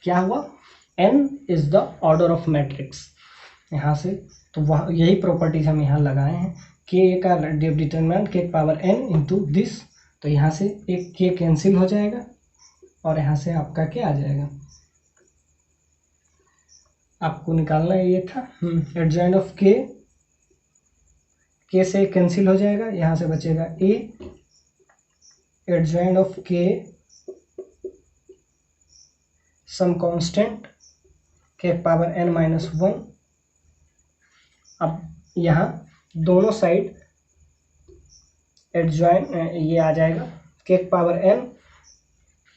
क्या हुआ, n is the order of matrix. यहाँ से तो वह यही प्रॉपर्टीज हम यहाँ लगाए हैं। के का डिटर्मिनेंट के पावर n इंटू दिस, तो यहाँ से एक के कैंसिल हो जाएगा और यहाँ से आपका क्या आ जाएगा, आपको निकालना ये था एडजॉइंट ऑफ के से कैंसिल हो जाएगा, यहाँ से बचेगा ए एडजॉइंट ऑफ के सम कांस्टेंट के पावर n माइनस 1। अब यहाँ दोनों साइड एडजॉइंट ये आ जाएगा के पावर n,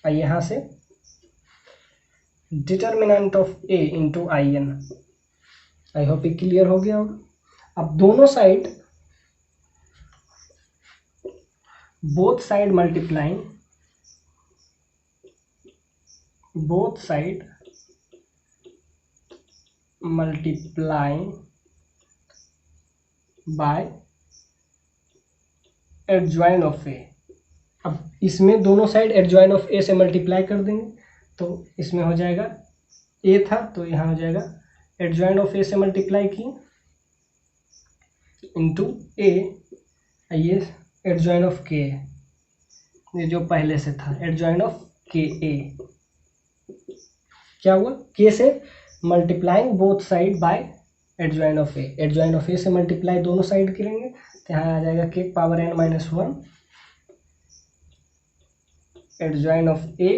और यहाँ से determinant of a into I N. I hope ये क्लियर हो गया होगा। अब दोनों side both side multiply by adjoint of A. अब इसमें दोनों साइड एडजॉइन ऑफ ए से मल्टीप्लाई कर देंगे, तो इसमें हो जाएगा ए था तो यहाँ हो जाएगा एडजॉइन ऑफ ए से मल्टीप्लाई की इंटू ए, ये एडजॉइन ऑफ के, ये जो पहले से था एडजॉइन ऑफ के ए। क्या हुआ, के से multiplying both side by adjoint of A. Adjoint of A से मल्टीप्लाई दोनों साइड करेंगे तो यहाँ आ जाएगा K power n minus 1 adjoint of A,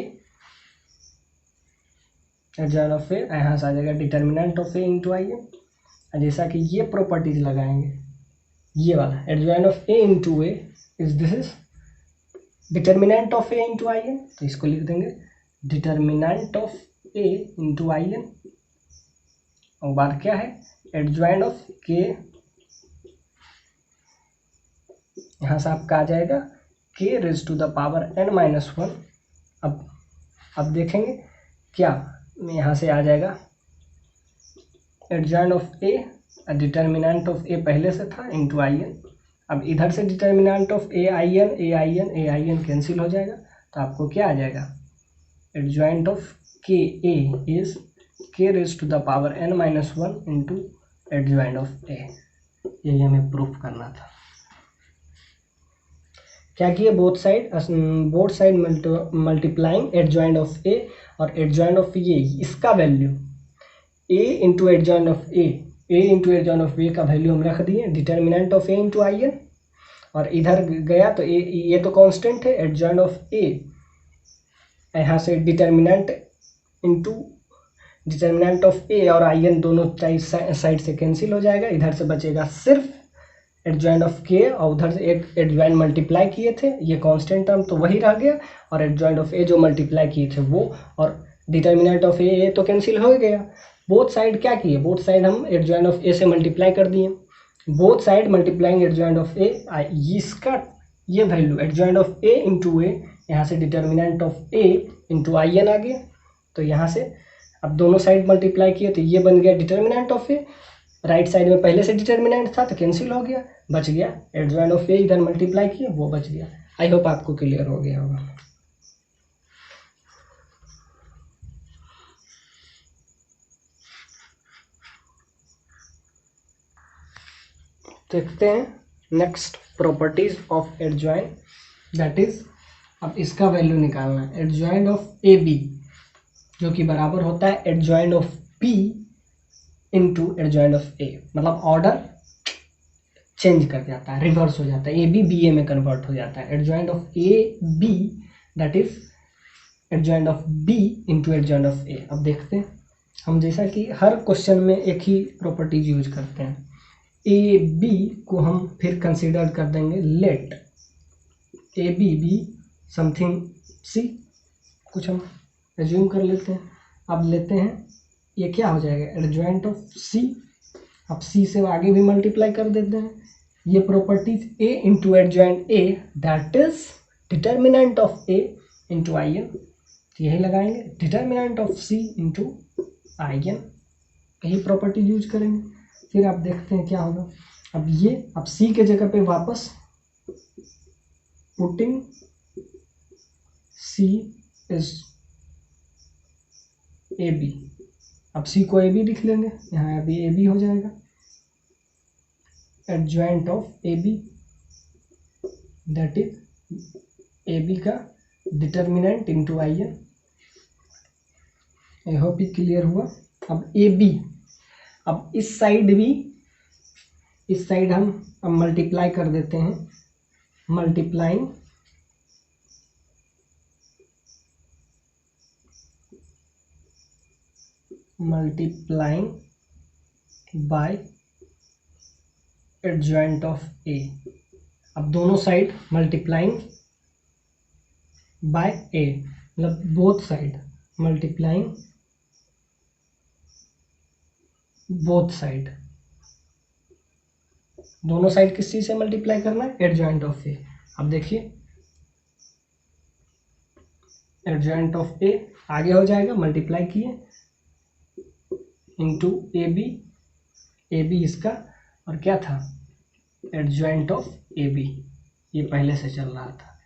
adjoint of A, यहाँ से आ जाएगा determinant of A into I N. जैसा कि ये प्रॉपर्टीज लगाएंगे, ये वाला adjoint of A into A is this is determinant of A into I N, तो इसको लिख देंगे determinant of A into I N. और बाद क्या है, एडजॉइन ऑफ के, यहाँ से आपका आ जाएगा K raise to the power n minus 1। अब देखेंगे क्या, यहाँ से आ जाएगा adjoint of A, determinant of A पहले से था इंटू आई एन। अब इधर से determinant of A I N cancel हो जाएगा, तो आपको क्या आ जाएगा, adjoint of K A is K raise to the power n minus 1 into adjoint of A. यही हमें प्रूफ करना था। क्या किए, both side multiplying adjoint of A और एडजॉइंट ऑफ ये, इसका value A into adjoint of A A into adjoint of B का वैल्यू हम रख दिए, determinant of A into I N, और इधर गया तो ये तो कांस्टेंट है, एडजॉइंट ऑफ ए, यहाँ से determinant into determinant of A और आई एन दोनों साइड से कैंसिल हो जाएगा, इधर से बचेगा सिर्फ एडजॉइंट ऑफ के, और उधर से एक एडजॉइंट मल्टीप्लाई किए थे, ये कांस्टेंट टर्म तो वही रह गया, और एडजॉइंट ऑफ ए जो मल्टीप्लाई किए थे वो, और डिटर्मिनेंट ऑफ ए तो कैंसिल हो गया। बोथ साइड क्या किए, बोथ साइड हम एडजॉइंट ऑफ ए से मल्टीप्लाई कर दिए, both side multiplying adjoint of A, इसका ये value adjoint of A into A, यहाँ से determinant of A into I N आ गया, तो यहाँ से अब दोनों साइड मल्टीप्लाई किए तो ये बन गया determinant of A, right side में पहले से डिटर्मिनेंट था तो कैंसिल हो गया, बच गया एडजॉइंट ऑफ ए, इधर मल्टीप्लाई किए वो बच गया। आई होप आपको क्लियर हो गया होगा। देखते हैं next properties of adjoint, that is अब इसका वैल्यू निकालना है, एडजॉइंट ऑफ ए बी जो कि बराबर होता है adjoint of B into adjoint of A, मतलब ऑर्डर चेंज कर जाता है, रिवर्स हो जाता है, ए बी बी ए में कन्वर्ट हो जाता है, adjoint of A B that is adjoint of B into adjoint of A. अब देखते हैं हम, जैसा कि हर क्वेश्चन में एक ही प्रॉपर्टीज यूज करते हैं, ए बी को हम फिर कंसीडर कर देंगे let A B B something C, कुछ हम एज्यूम कर लेते हैं। अब लेते हैं ये क्या हो जाएगा एडजॉइंट ऑफ सी, अब सी से आगे भी मल्टीप्लाई कर देते हैं, ये properties A into adjoint A that is determinant of A into I N, यही लगाएंगे determinant of C into I N, यही प्रॉपर्टी यूज करेंगे। फिर आप देखते हैं क्या होगा, अब ये अब सी के जगह पे वापस putting C is A B, अब सी को ए बी लिख लेंगे, यहाँ अभी ए बी हो जाएगा, adjoint of A B that is A B का determinant into I N. I hope ये क्लियर हुआ। अब ए बी, अब इस साइड भी, इस साइड हम अब मल्टीप्लाई कर देते हैं, multiplying by adjoint of A, अब दोनों साइड मल्टीप्लाइंग बाय ए, मतलब both side multiplying both side, दोनों साइड किस चीज से मल्टीप्लाई करना है एडजॉइंट ऑफ ए। अब देखिए एडजॉइंट ऑफ ए आगे हो जाएगा, मल्टीप्लाई किए इंटू ए बी इसका, और क्या था एडजॉइंट ऑफ ए बी, ये पहले से चल रहा था,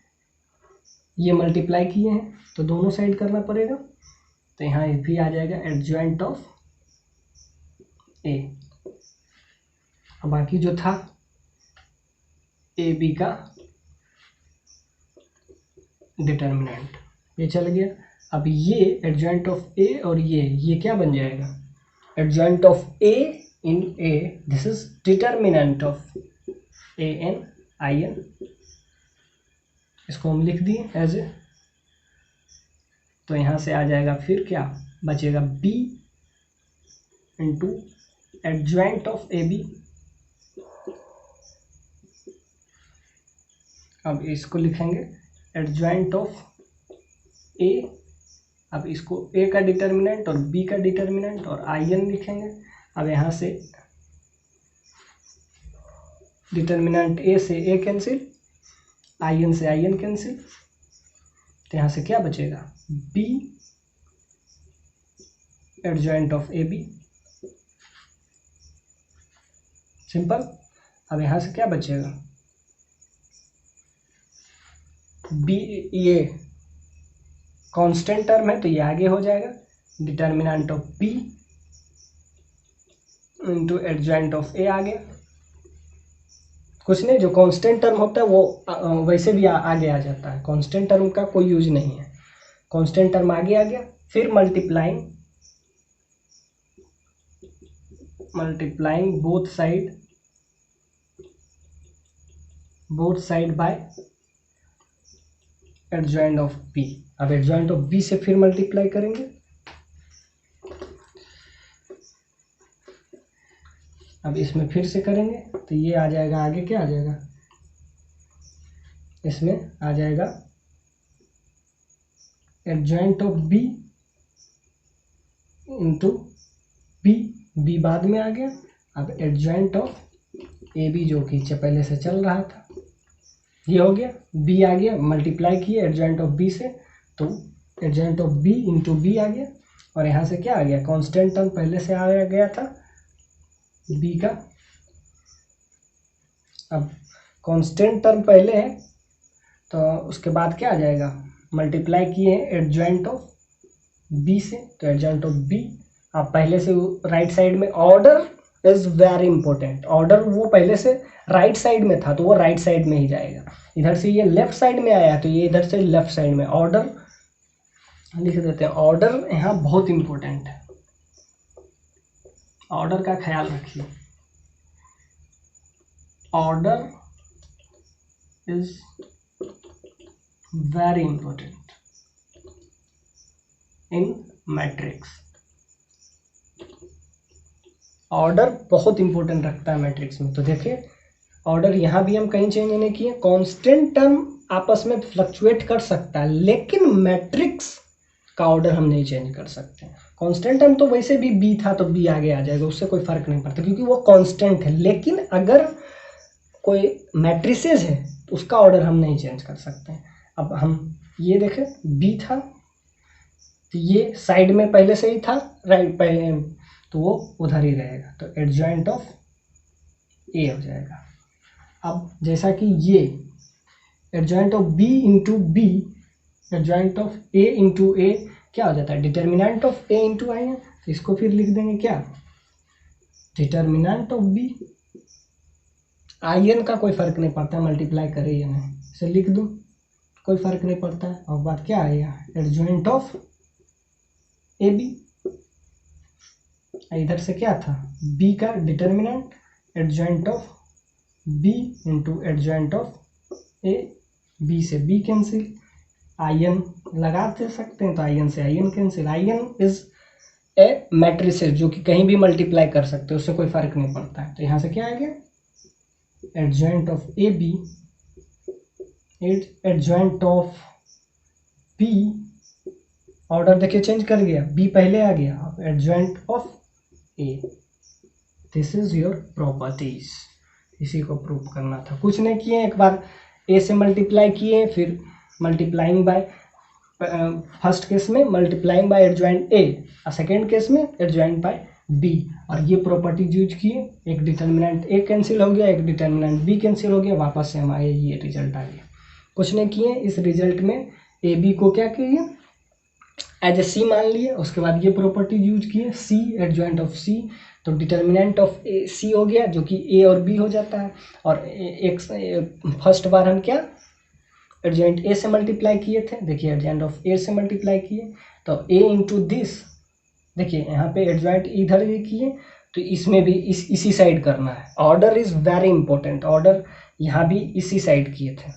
ये मल्टीप्लाई किए हैं तो दोनों साइड करना पड़ेगा, तो यहाँ ये भी आ जाएगा एडजॉइंट ऑफ ए। अब बाकी जो था ए बी का डिटर्मिनेंट ये चल गया। अब ये एडजॉइंट ऑफ ए और ये क्या बन जाएगा adjoint of A in A, this is determinant of A N I N, इसको हम लिख दिए एज ए, तो यहाँ से आ जाएगा फिर क्या बचेगा B into adjoint of A B. अब इसको लिखेंगे एडजॉइंट ऑफ ए, अब इसको ए का डिटर्मिनेंट और बी का डिटर्मिनेंट और आई एन लिखेंगे। अब यहाँ से डिटर्मिनेंट ए से ए कैंसिल, आई एन से आई एन कैंसिल, तो यहाँ से क्या बचेगा B adjoint of A B, simple. अब यहाँ से क्या बचेगा बी, ये कांस्टेंट टर्म है तो ये आगे हो जाएगा determinant of B into adjoint of A आ गया, कुछ नहीं, जो कांस्टेंट टर्म होता है वो वैसे भी आगे आ जाता है, कांस्टेंट टर्म का कोई यूज नहीं है, कांस्टेंट टर्म आगे आ गया। फिर multiplying multiplying both side by adjoint of B. अब एडजॉइंट ऑफ बी से फिर मल्टीप्लाई करेंगे, अब इसमें फिर से करेंगे तो ये आ जाएगा, आगे क्या आ जाएगा, इसमें आ जाएगा adjoint of B into B, B बाद में आ गया। अब एडजॉइंट ऑफ ए बी जो कि पहले से चल रहा था, ये हो गया, बी आ गया, मल्टीप्लाई किए एडजॉइंट ऑफ बी से, तो adjoint of B into B आ गया। और यहाँ से क्या आ गया, कांस्टेंट टर्म पहले से आ गया था बी का। अब कांस्टेंट टर्म पहले है तो उसके बाद क्या आ जाएगा, मल्टीप्लाई किए एडजॉइंट ऑफ बी से, तो एडजॉइंट ऑफ बी। आप पहले से राइट साइड में, order is very important, order वो पहले से राइट साइड में था तो वो राइट साइड में ही जाएगा। इधर से ये लेफ्ट साइड में आया तो ये इधर से लेफ्ट साइड में, ऑर्डर लिख देते हैं। ऑर्डर यहाँ बहुत इंपॉर्टेंट है, ऑर्डर का ख्याल रखिए। Order is very important in matrix. Order बहुत इंपॉर्टेंट रखता है मैट्रिक्स में। तो देखिए ऑर्डर यहाँ भी हम कहीं चेंज नहीं किए। कांस्टेंट टर्म आपस में फ्लक्चुएट कर सकता है लेकिन मैट्रिक्स का ऑर्डर हम नहीं चेंज कर सकते। कांस्टेंट टर्म तो वैसे भी बी था तो बी आगे आ जाएगा, उससे कोई फर्क नहीं पड़ता क्योंकि वो कांस्टेंट है। लेकिन अगर कोई मैट्रिसेस है तो उसका ऑर्डर हम नहीं चेंज कर सकते हैं। अब हम ये देखें, बी था तो ये साइड में पहले से ही था राइट, तो वो उधर ही रहेगा, तो एडजॉइंट ऑफ ए हो जाएगा। अब जैसा कि ये adjoint of B into B, adjoint of A into A क्या हो जाता है, determinant of A into I है। तो इसको फिर लिख देंगे क्या, determinant of B. I N का कोई फर्क नहीं पड़ता मल्टीप्लाई करे या नहीं, इसे लिख दो, कोई फर्क नहीं पड़ता है। और बात क्या आएगा, एडजॉइंट ऑफ ए बी। इधर से क्या था, बी का determinant, adjoint of B into adjoint of A, B से बी कैंसिल, आई एन लगा दे सकते हैं तो आई एन से I N cancel. I N is A matrices जो कि कहीं भी मल्टीप्लाई कर सकते हैं, उससे कोई फर्क नहीं पड़ता है। तो यहाँ से क्या आ गया, adjoint of A B, adjoint of B, order देखिए चेंज कर गया, बी पहले आ गया, अब adjoint of A. This is your properties. इसी को प्रूव करना था, कुछ नहीं किए, एक बार ए से मल्टीप्लाई किए, फिर मल्टीप्लाइंग बाय, फर्स्ट केस में मल्टीप्लाइंग बाय एडजॉइंट ए और सेकेंड केस में एडजॉइंट बाय बी, और ये प्रॉपर्टीज यूज किए। एक डिटर्मिनेंट ए कैंसिल हो गया, एक डिटर्मिनेंट बी कैंसिल हो गया, वापस से हमारे ये रिजल्ट आ गया। कुछ नहीं किए, इस रिजल्ट में ए बी को क्या किए, एज ए सी मान लिए। उसके बाद ये प्रॉपर्टी यूज किए, सी एडजॉइंट ऑफ सी, तो डिटर्मिनेंट ऑफ ए सी हो गया जो कि ए और बी हो जाता है। और एक फर्स्ट बार हम क्या एडजॉइंट ए से मल्टीप्लाई किए थे, देखिए एडजॉइंट ऑफ ए से मल्टीप्लाई किए तो ए इंटू दिस, देखिए यहाँ पे एडजॉइंट इधर भी किए तो इसमें भी इसी साइड करना है। Order is very important, order यहाँ भी इसी साइड किए थे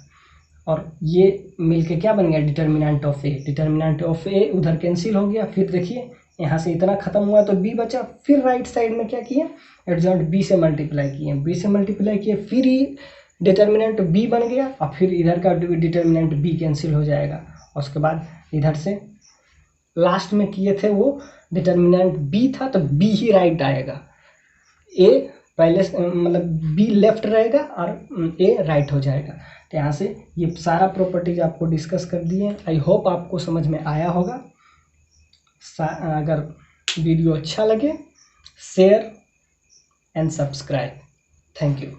और ये मिलके क्या बन गया, determinant of A. Determinant of A उधर कैंसिल हो गया, फिर देखिए यहाँ से इतना खत्म हुआ तो बी बचा, फिर राइट साइड में क्या किए, एडजॉइंट बी से मल्टीप्लाई किए, बी से मल्टीप्लाई किए, फिर ही डिटर्मिनेंट बी बन गया और फिर इधर का डिटर्मिनेंट बी कैंसिल हो जाएगा। और उसके बाद इधर से लास्ट में किए थे वो डिटर्मिनेंट बी था तो बी ही राइट आएगा, ए पहले मतलब बी लेफ्ट रहेगा और ए राइट हो जाएगा। तो यहाँ से ये सारा प्रॉपर्टीज आपको डिस्कस कर दिए। आई होप आपको समझ में आया होगा। अगर वीडियो अच्छा लगे share and subscribe. Thank you.